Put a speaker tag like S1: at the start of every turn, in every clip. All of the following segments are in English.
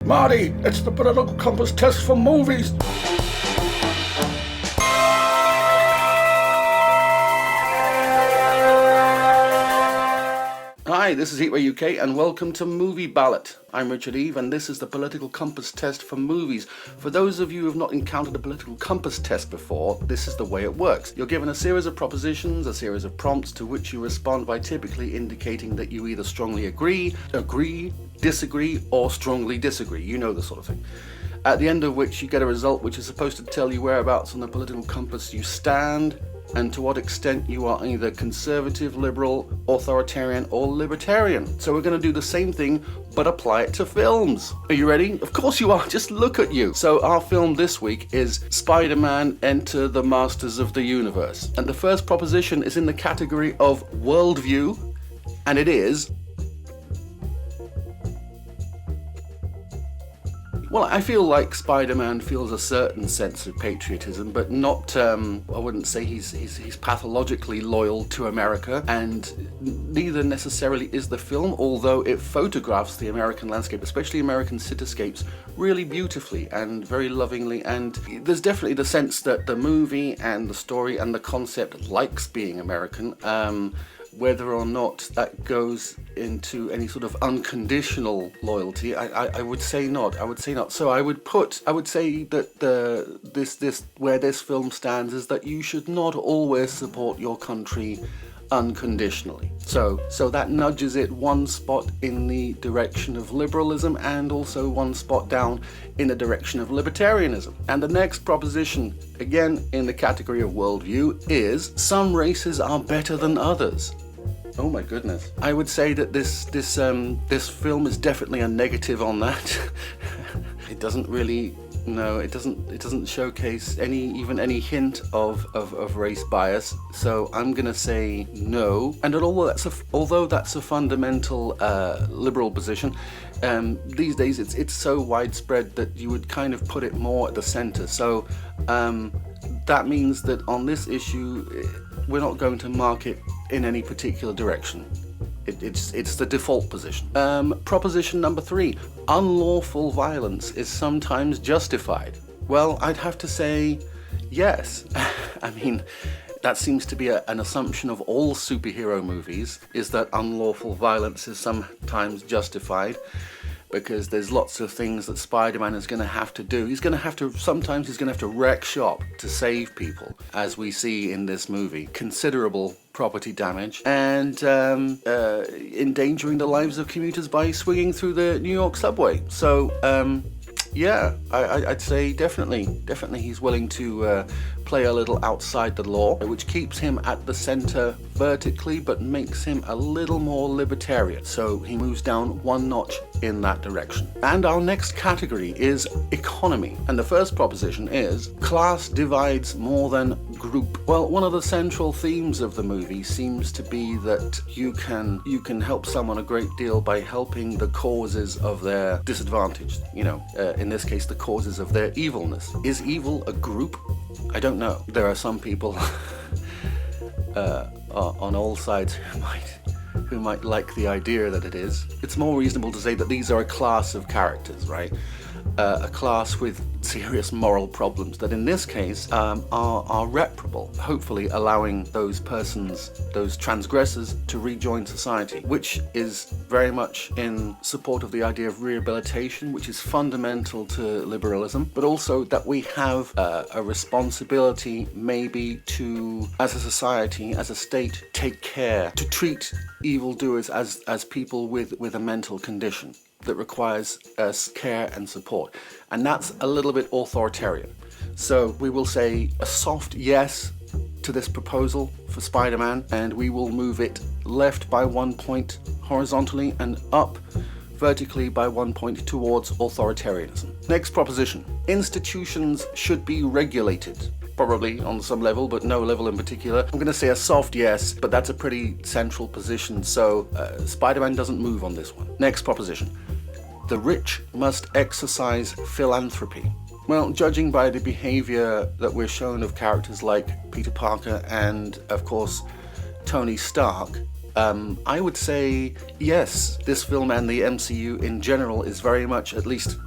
S1: Marty, it's the political compass test for movies. Hi, this is Heatwave UK and welcome to Movie Ballot. I'm Richard Eve and this is the political compass test for movies. For those of you who have not encountered a political compass test before, this is the way it works. You're given a series of propositions, a series of prompts to which you respond by typically indicating that you either strongly agree, disagree, or strongly disagree. You know the sort of thing. At the end of which you get a result which is supposed to tell you whereabouts on the political compass you stand, and to what extent you are either conservative, liberal, authoritarian, or libertarian. So we're going to do the same thing, but apply it to films. Are you ready? Of course you are, just look at you. So our film this week is Spider-Man Enter the Masters of the Universe. And the first proposition is in the category of worldview, and it is... Well, I feel like Spider-Man feels a certain sense of patriotism, but not, I wouldn't say he's pathologically loyal to America, and neither necessarily is the film, although it photographs the American landscape, especially American cityscapes, really beautifully and very lovingly, and there's definitely the sense that the movie and the story and the concept likes being American. Whether or not that goes into any sort of unconditional loyalty, I would say not. I would say not. So I would say that this where this film stands is that you should not always support your country unconditionally. So that nudges it one spot in the direction of liberalism and also one spot down in the direction of libertarianism. And the next proposition, again in the category of worldview, is some races are better than others. Oh my goodness. I would say that this film is definitely a negative on that. It doesn't really, no, it doesn't showcase any hint of race bias. So I'm gonna say no. And although that's a fundamental liberal position, these days it's so widespread that you would kind of put it more at the center. So that means that on this issue, we're not going to mark it in any particular direction. It's the default position. Proposition number 3, unlawful violence is sometimes justified. Well, I'd have to say yes. I mean, that seems to be an assumption of all superhero movies, is that unlawful violence is sometimes justified, because there's lots of things that Spider-Man is going to have to do. Sometimes he's going to have to wreck shop to save people, as we see in this movie. Considerable property damage and endangering the lives of commuters by swinging through the New York subway. So, yeah, I'd say definitely he's willing to play a little outside the law, which keeps him at the center vertically but makes him a little more libertarian. So he moves down one notch in that direction. And our next category is economy. And the first proposition is class divides more than group. Well, one of the central themes of the movie seems to be that you can help someone a great deal by helping the causes of their disadvantage. You know, in this case, the causes of their evilness. Is evil a group? I don't know. There are some people on all sides who might like the idea that it is. It's more reasonable to say that these are a class of characters, right? A class with serious moral problems that in this case are reparable, hopefully allowing those transgressors to rejoin society, which is very much in support of the idea of rehabilitation, which is fundamental to liberalism, but also that we have a responsibility maybe to, as a society, as a state, take care to treat evildoers as people with a mental condition that requires care and support. And that's a little bit authoritarian. So we will say a soft yes to this proposal for Spider-Man, and we will move it left by 1 point horizontally and up vertically by 1 point towards authoritarianism. Next proposition. Institutions should be regulated. Probably on some level, but no level in particular. I'm going to say a soft yes, but that's a pretty central position, so Spider-Man doesn't move on this one. Next proposition. The rich must exercise philanthropy. Well, judging by the behavior that we're shown of characters like Peter Parker and, of course, Tony Stark, I would say yes, this film and the MCU in general is very much, at least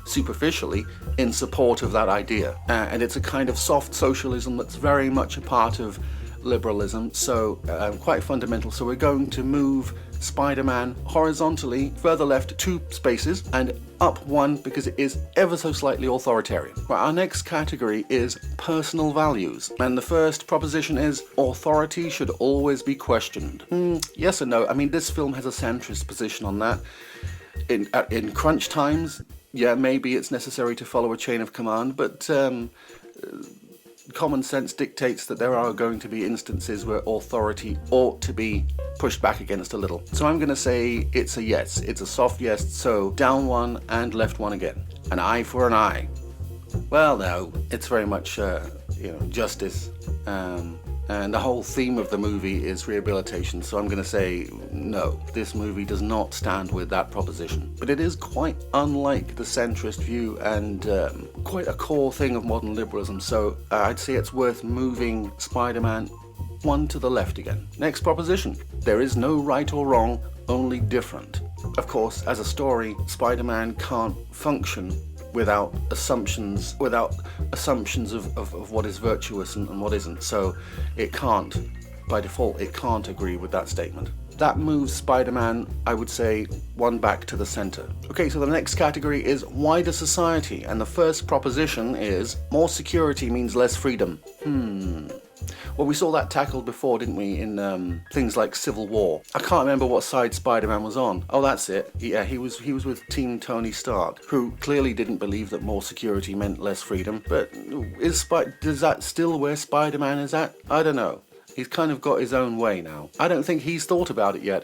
S1: superficially in support of that idea. And it's a kind of soft socialism that's very much a part of liberalism, so quite fundamental. So we're going to move Spider-Man horizontally further left 2 spaces and up 1 because it is ever so slightly authoritarian. Right, our next category is personal values, and the first proposition is authority should always be questioned. Yes and no. I mean, this film has a centrist position on that. In crunch times, yeah, maybe it's necessary to follow a chain of command, but common sense dictates that there are going to be instances where authority ought to be pushed back against a little. So I'm going to say it's a yes. It's a soft yes, so down 1 and left 1 again. An eye for an eye. Well, no, it's very much, justice. And the whole theme of the movie is rehabilitation, so I'm going to say no. This movie does not stand with that proposition. But it is quite unlike the centrist view and quite a core thing of modern liberalism, so I'd say it's worth moving Spider-Man 1 to the left again. Next proposition. There is no right or wrong, only different. Of course, as a story, Spider-Man can't function without assumptions of what is virtuous and what isn't. So it can't, by default, it can't agree with that statement. That moves Spider-Man, I would say, 1 back to the center. Okay, so the next category is wider society, and the first proposition is more security means less freedom. Well, we saw that tackled before, didn't we, in things like Civil War. I can't remember what side Spider-Man was on. Oh, that's it. Yeah, he was with Team Tony Stark, who clearly didn't believe that more security meant less freedom. But does that still where Spider-Man is at? I don't know. He's kind of got his own way now. I don't think he's thought about it yet.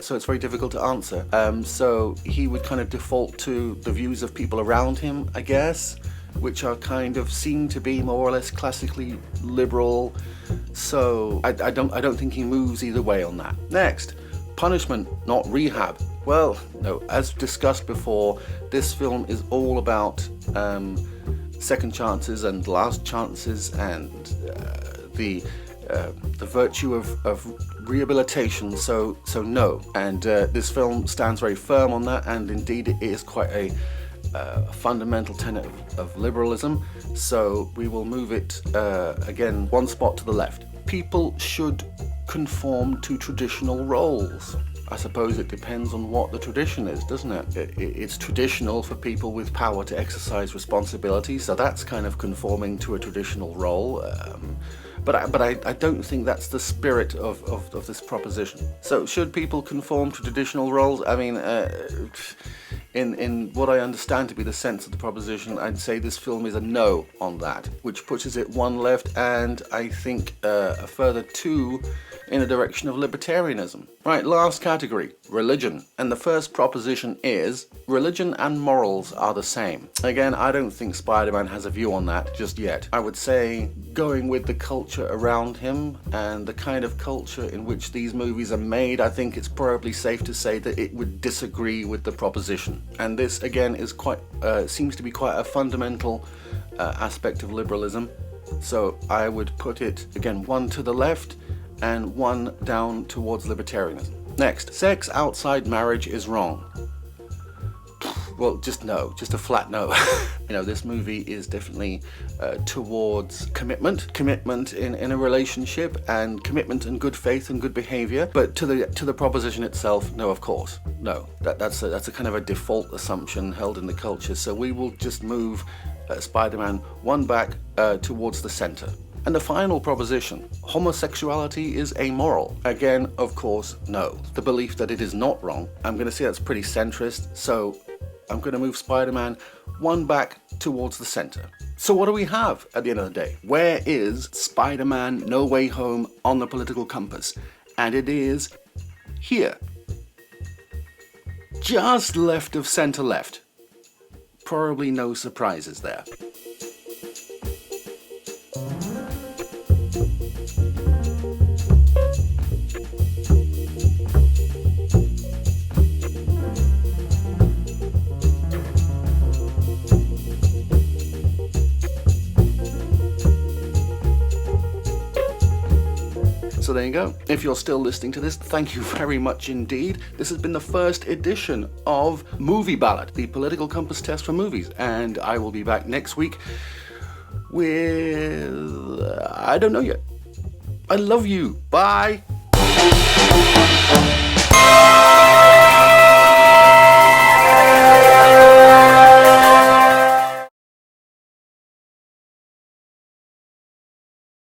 S1: So it's very difficult to answer. So he would kind of default to the views of people around him, I guess, which are kind of seem to be more or less classically liberal. So I don't think he moves either way on that. Next, punishment, not rehab. Well, no, as discussed before, this film is all about second chances and last chances and the virtue of rehabilitation. So no, and this film stands very firm on that, and indeed it is quite a fundamental tenet of liberalism, so we will move it again 1 spot to the left. People should conform to traditional roles. I suppose it depends on what the tradition is, doesn't it? It's traditional for people with power to exercise responsibility, so that's kind of conforming to a traditional role. But I don't think that's the spirit of this proposition. So should people conform to traditional roles? I mean, in what I understand to be the sense of the proposition, I'd say this film is a no on that, which pushes it 1 left and I think a further 2 in the direction of libertarianism. Right, last category, religion. And the first proposition is religion and morals are the same. Again, I don't think Spider-Man has a view on that just yet. I would say going with the culture around him and the kind of culture in which these movies are made, I think it's probably safe to say that it would disagree with the proposition. And this, again, is seems to be quite a fundamental aspect of liberalism. So I would put it, again, 1 to the left and 1 down towards libertarianism. Next, sex outside marriage is wrong. Well, just no, just a flat no. This movie is definitely towards commitment in a relationship, and commitment and good faith and good behavior. But to the proposition itself, no, of course, no. That's a kind of a default assumption held in the culture. So we will just move Spider-Man 1 back towards the center. And the final proposition, homosexuality is amoral. Again, of course, no. The belief that it is not wrong, I'm going to say that's pretty centrist, so I'm going to move Spider-Man 1 back towards the center. So what do we have at the end of the day? Where is Spider-Man No Way Home on the political compass? And it is here. Just left of center left. Probably no surprises there. So So there you go. If you're still listening to this, thank you very much indeed. This has been the first edition of Movie Ballot, the political compass test for movies. And I will be back next week with... I don't know yet. I love you. Bye.